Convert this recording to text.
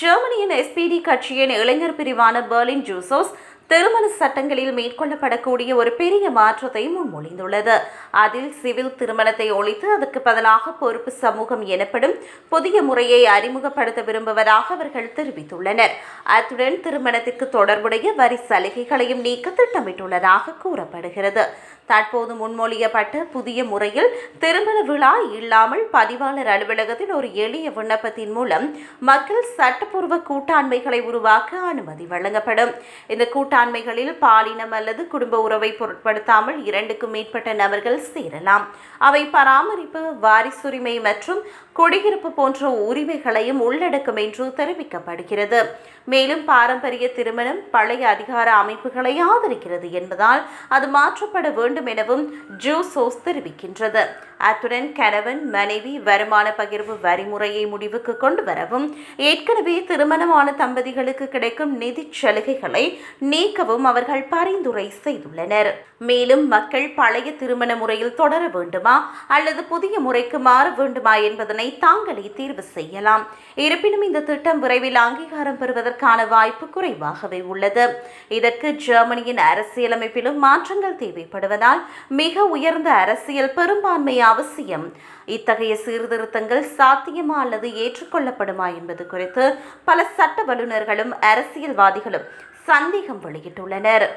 ஜெர்மனியின் SPD கட்சியின் இளைஞர் பிரிவான பெர்லின் ஜூசோஸ் திருமண சட்டங்களில் மேற்கொள்ளப்படக்கூடிய ஒரு பெரிய மாற்றத்தை முன்மொழிந்துள்ளது. அதில் சிவில் திருமணத்தை ஒழித்து அதற்கு பதிலாக பொறுப்பு சமூகம் எனப்படும் புதிய முறையை அறிமுகப்படுத்த விரும்புவதாக அவர்கள் தெரிவித்துள்ளனர். அத்துடன் திருமணத்திற்கு தொடர்புடைய வரி சலுகைகளையும் நீக்க திட்டமிட்டுள்ளதாக கூறப்படுகிறது. தற்போது முன்மொழியப்பட்ட புதிய முறையில் திருமண விழா இல்லாமல் பதிவாளர் அலுவலகத்தில் ஒரு எளிய விண்ணப்பத்தின் மூலம் மக்கள் சட்டப்பூர்வ கூட்டாண்மைகளை உருவாக்க அனுமதி வழங்கப்படும். இந்த கூட்டாண்மைகளில் பாலினம் அல்லது குடும்ப உறவை பொருட்படுத்தாமல் 2க்கும் மேற்பட்ட நபர்கள் சேரலாம். அவை பராமரிப்பு, வாரிசுரிமை மற்றும் குடியிருப்பு போன்ற உரிமைகளையும் உள்ளடக்கும் என்று தெரிவிக்கப்படுகிறது. மேலும் பாரம்பரிய திருமணம் பழைய அதிகார அமைப்புகளை ஆதரிக்கிறது என்பதால் அது மாற்றப்பட வேண்டும் எனவும் ஜூசோஸ் தெரிவிக்கின்றது. அத்துடன் கணவன் மனைவி வருமான பகிர்வு வரிமுறையை முடிவுக்கு கொண்டு வரவும், ஏற்கனவே திருமணமான தம்பதிகளுக்கு கிடைக்கும் நிதி சலுகைகளை நீக்கவும் அவர்கள் பரிந்துரை செய்துள்ளனர். மேலும் மக்கள் பழைய திருமண முறையில் தொடர வேண்டுமா அல்லது புதிய முறைக்கு மாற வேண்டுமா என்பதனை தாங்களே தீர்வு செய்யலாம். இருப்பினும் இந்த திட்டம் விரைவில் அங்கீகாரம் பெறுவதற்கான வாய்ப்பு குறைவாகவே உள்ளது. இதற்கு ஜெர்மனியின் அரசியலமைப்பிலும் மாற்றங்கள் தேவைப்படுவதால் மிக உயர்ந்த அரசியல் பெரும்பான்மை அவசியம். இத்தகைய சீர்திருத்தங்கள் சாத்தியமா அல்லது ஏற்றுக்கொள்ளப்படுமா என்பது குறித்து பல சட்ட வல்லுநர்களும் அரசியல்வாதிகளும் சந்தேகம் வெளியிட்டுள்ளனர்.